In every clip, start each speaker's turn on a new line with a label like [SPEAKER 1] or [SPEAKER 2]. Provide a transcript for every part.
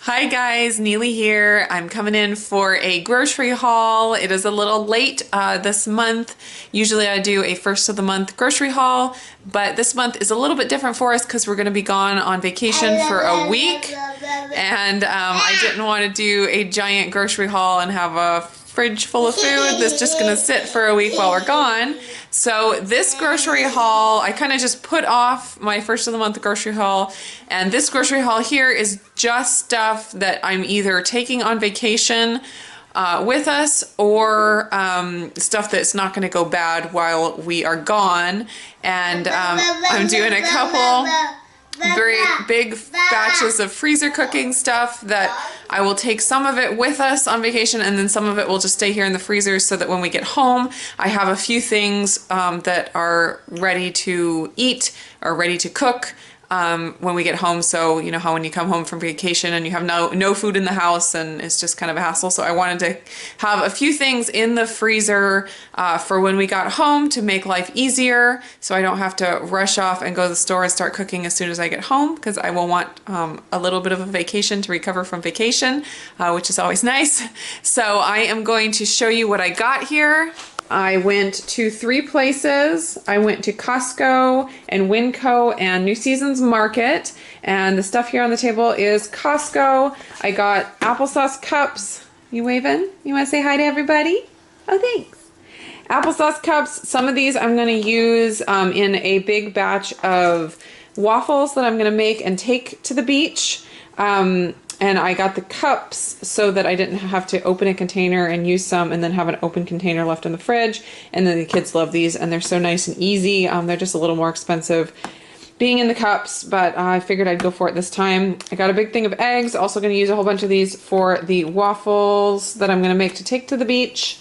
[SPEAKER 1] Hi guys, Neely here. I'm coming in for a grocery haul. It is a little late this month. Usually I do a first of the month grocery haul, but this month is a little bit different for us because we're going to be gone on vacation for a week. And I didn't want to do a giant grocery haul and have a fridge full of food that's just gonna sit for a week while we're gone. So this grocery haul, I kind of just put off my first of the month grocery haul, and this grocery haul here is just stuff that I'm either taking on vacation with us or stuff that's not gonna go bad while we are gone. And I'm doing a couple very big batches of freezer cooking stuff that I will take some of it with us on vacation, and then some of it will just stay here in the freezer so that when we get home I have a few things that are ready to eat or ready to cook when we get home. So you know how when you come home from vacation and you have no food in the house and it's just kind of a hassle. So I wanted to have a few things in the freezer for when we got home to make life easier, so I don't have to rush off and go to the store and start cooking as soon as I get home, because I will want a little bit of a vacation to recover from vacation, which is always nice. So I am going to show you what I got here. I went to 3 places. I went to Costco and Winco and New Seasons Market, and the stuff here on the table is Costco. I got applesauce cups. You waving? You want to say hi to everybody? Oh, thanks. Applesauce cups. Some of these I'm going to use in a big batch of waffles that I'm going to make and take to the beach. And I got the cups so that I didn't have to open a container and use some and then have an open container left in the fridge. And then the kids love these, and they're so nice and easy. They're just a little more expensive being in the cups, but I figured I'd go for it this time. I got a big thing of eggs. Also going to use a whole bunch of these for the waffles that I'm going to make to take to the beach.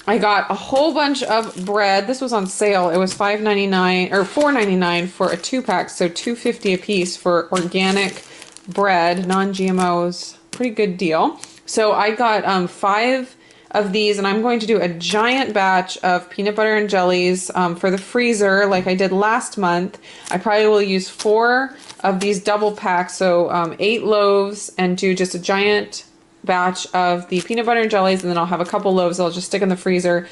[SPEAKER 1] I got a whole bunch of bread. This was on sale. It was $5.99 or $4.99 for a 2-pack, so $2.50 a piece for organic bread, non-GMOs. Pretty good deal. So I got 5 of these, and I'm going to do a giant batch of peanut butter and jellies for the freezer like I did last month. I probably will use 4 of these double packs, so 8 loaves, and do just a giant batch of the peanut butter and jellies, and then I'll have a couple loaves I'll just stick in the freezer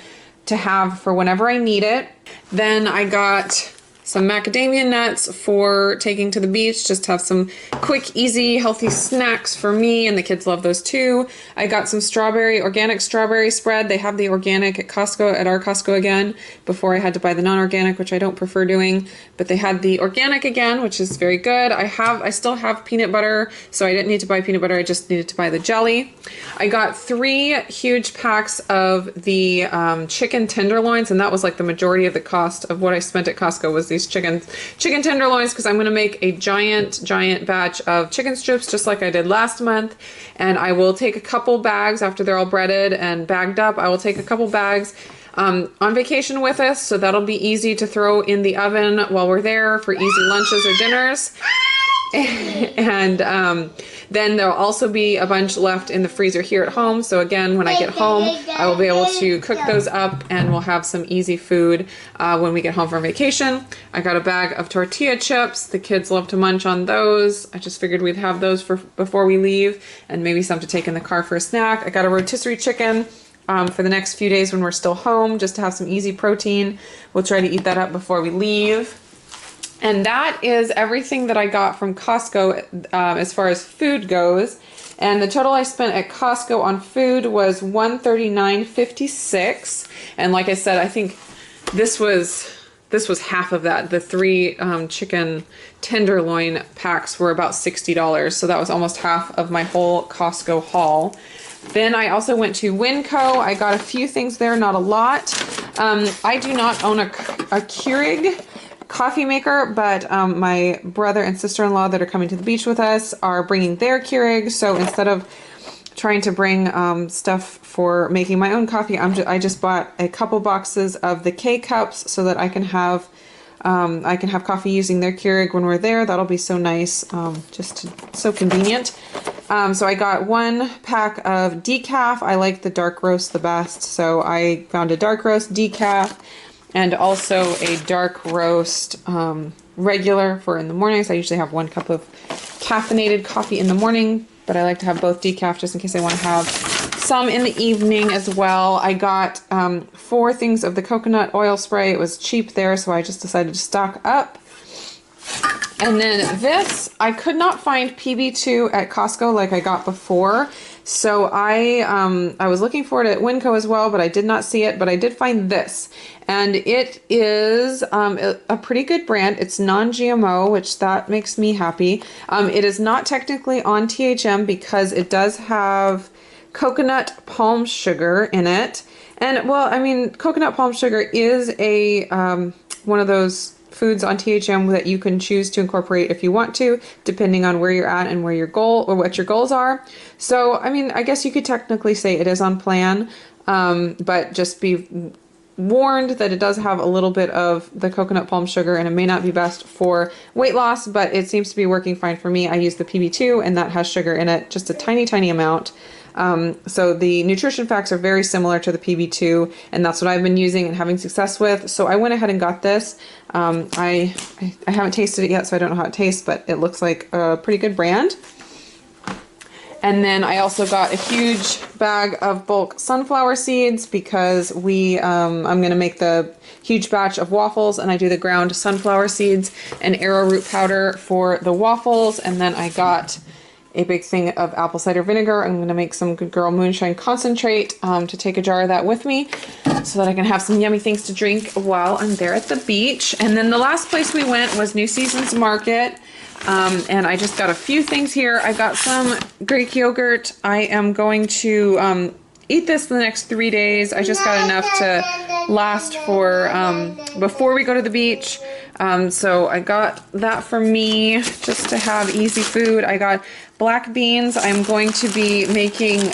[SPEAKER 1] to have for whenever I need it. Then I got some macadamia nuts for taking to the beach, just to have some quick, easy, healthy snacks for me, and the kids love those too. I got some organic strawberry spread. They have the organic at Costco, at our Costco again. Before I had to buy the non-organic, which I don't prefer doing, but they had the organic again, which is very good. I still have peanut butter, so I didn't need to buy peanut butter, I just needed to buy the jelly. I got 3 huge packs of the chicken tenderloins, and that was like the majority of the cost of what I spent at Costco was these chicken tenderloins, because I'm going to make a giant batch of chicken strips just like I did last month. And I will take a couple bags after they're all breaded and bagged up. I will take a couple bags on vacation with us, so that'll be easy to throw in the oven while we're there for easy lunches or dinners. And then there'll also be a bunch left in the freezer here at home. So again, when I get home, I will be able to cook those up, and we'll have some easy food when we get home from vacation. I got a bag of tortilla chips. The kids love to munch on those. I just figured we'd have those before we leave, and maybe some to take in the car for a snack. I got a rotisserie chicken for the next few days when we're still home, just to have some easy protein. We'll try to eat that up before we leave. And that is everything that I got from Costco as far as food goes. And the total I spent at Costco on food was $139.56. And like I said, I think this was half of that. The 3 chicken tenderloin packs were about $60. So that was almost half of my whole Costco haul. Then I also went to Winco. I got a few things there, not a lot. I do not own a Keurig coffee maker, but my brother and sister-in-law that are coming to the beach with us are bringing their Keurig. So instead of trying to bring stuff for making my own coffee, I just bought a couple boxes of the K-cups so that I can have coffee using their Keurig when we're there. That'll be so nice, so convenient. So I got 1 pack of decaf. I like the dark roast the best, so I found a dark roast decaf, and also a dark roast regular for in the mornings. I usually have 1 cup of caffeinated coffee in the morning but I like to have both decaf just in case I want to have some in the evening as well. I got 4 things of the coconut oil spray. It was cheap there, so I just decided to stock up. And then this, I could not find PB2 at Costco like I got before. So I was looking for it at Winco as well, but I did not see it, but I did find this. And it is a pretty good brand. It's non-GMO, which that makes me happy. It is not technically on THM because it does have coconut palm sugar in it. And well, I mean, coconut palm sugar is a one of those foods on THM that you can choose to incorporate if you want to, depending on where you're at and where your goal or what your goals are. So, I mean, I guess you could technically say it is on plan, but just be warned that it does have a little bit of the coconut palm sugar and it may not be best for weight loss, but it seems to be working fine for me. I use the PB2 and that has sugar in it, just a tiny, tiny amount. So the nutrition facts are very similar to the PB2, and that's what I've been using and having success with. So I went ahead and got this. I haven't tasted it yet, so I don't know how it tastes, but it looks like a pretty good brand. And then I also got a huge bag of bulk sunflower seeds because I'm going to make the huge batch of waffles, and I do the ground sunflower seeds and arrowroot powder for the waffles. And then I got a big thing of apple cider vinegar. I'm going to make some Good Girl Moonshine concentrate to take a jar of that with me so that I can have some yummy things to drink while I'm there at the beach. And then the last place we went was New Seasons Market. And I just got a few things here. I got some Greek yogurt. I am going to eat this the next 3 days. I just got enough to last for before we go to the beach. So I got that for me just to have easy food. I got black beans. I'm going to be making,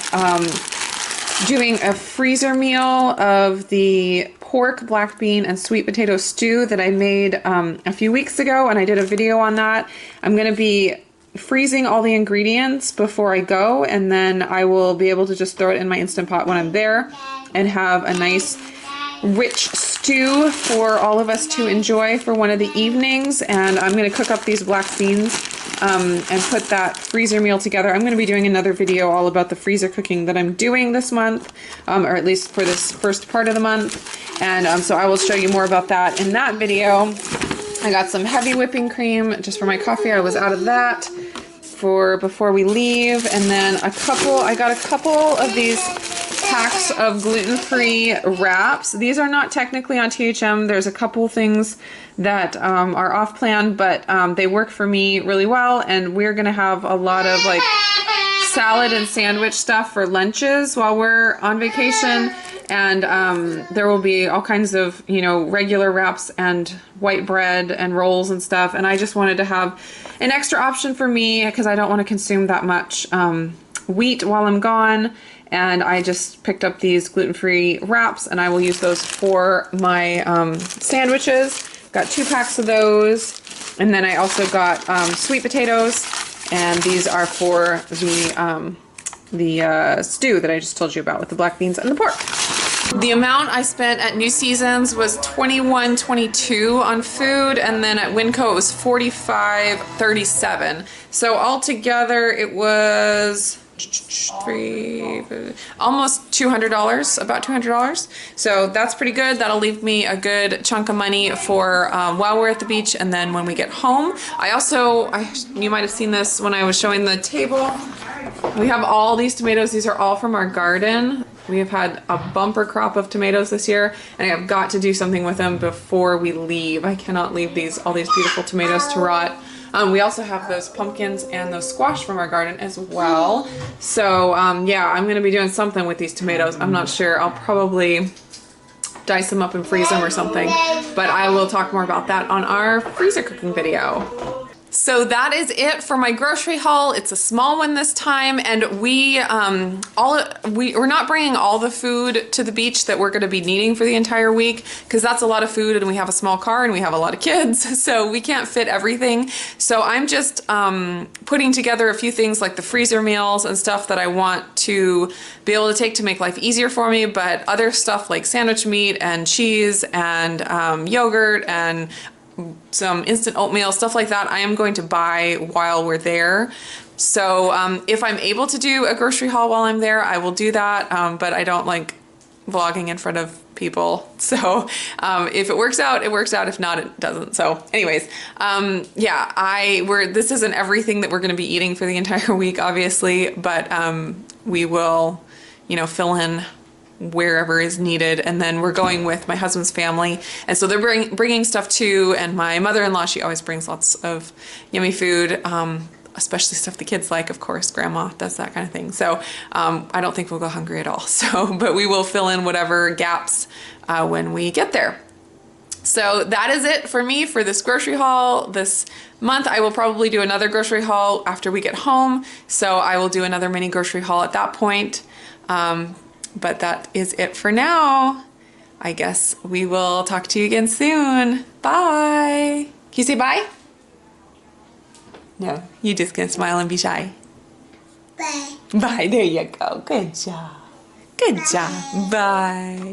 [SPEAKER 1] doing a freezer meal of the pork, black bean, and sweet potato stew that I made a few weeks ago, and I did a video on that. I'm going to be freezing all the ingredients before I go, and then I will be able to just throw it in my Instant Pot when I'm there and have a nice rich stew for all of us to enjoy for one of the evenings. And I'm going to cook up these black beans and put that freezer meal together. I'm going to be doing another video all about the freezer cooking that I'm doing this month, or at least for this first part of the month. And so I will show you more about that in that video. I got some heavy whipping cream just for my coffee. I was out of that for before we leave. And then I got a couple of these packs of gluten-free wraps. These are not technically on THM. There's a couple things that are off plan, but they work for me really well, and we're gonna have a lot of like salad and sandwich stuff for lunches while we're on vacation. And there will be all kinds of, you know, regular wraps and white bread and rolls and stuff. And I just wanted to have an extra option for me because I don't want to consume that much wheat while I'm gone. And I just picked up these gluten-free wraps, and I will use those for my sandwiches. Got 2 packs of those. And then I also got sweet potatoes, and these are for the stew that I just told you about with the black beans and the pork. The amount I spent at New Seasons was $21.22 on food, and then at Winco it was $45.37. So altogether it was almost $200, about $200. So that's pretty good. That'll leave me a good chunk of money for while we're at the beach, and then when we get home. You might have seen this when I was showing the table. We have all these tomatoes. These are all from our garden. We have had a bumper crop of tomatoes this year, and I have got to do something with them before we leave. I cannot leave all these beautiful tomatoes to rot. We also have those pumpkins and those squash from our garden as well. So yeah, I'm going to be doing something with these tomatoes. I'm not sure. I'll probably dice them up and freeze them or something, but I will talk more about that on our freezer cooking video. So that is it for my grocery haul. It's a small one this time, and we're not bringing all the food to the beach that we're going to be needing for the entire week, because that's a lot of food, and we have a small car and we have a lot of kids, so we can't fit everything. So I'm just putting together a few things like the freezer meals and stuff that I want to be able to take to make life easier for me, but other stuff like sandwich meat and cheese and yogurt and some instant oatmeal, stuff like that, I am going to buy while we're there. So if I'm able to do a grocery haul while I'm there, I will do that, but I don't like vlogging in front of people. So if it works out, it works out. If not, it doesn't. So anyways, yeah, this isn't everything that we're going to be eating for the entire week, obviously, but we will, you know, fill in wherever is needed. And then we're going with my husband's family, and so they're bringing stuff too. And my mother-in-law, she always brings lots of yummy food, especially stuff the kids like. Of course, grandma does that kind of thing. So I don't think we'll go hungry at all. So, but we will fill in whatever gaps when we get there. So that is it for me for this grocery haul this month. I will probably do another grocery haul after we get home. So I will do another mini grocery haul at that point. But that is it for now. I guess we will talk to you again soon. Bye. Can you say bye? No, you're just gonna smile and be shy.
[SPEAKER 2] Bye.
[SPEAKER 1] Bye, there you go. Good job. Good job. Bye.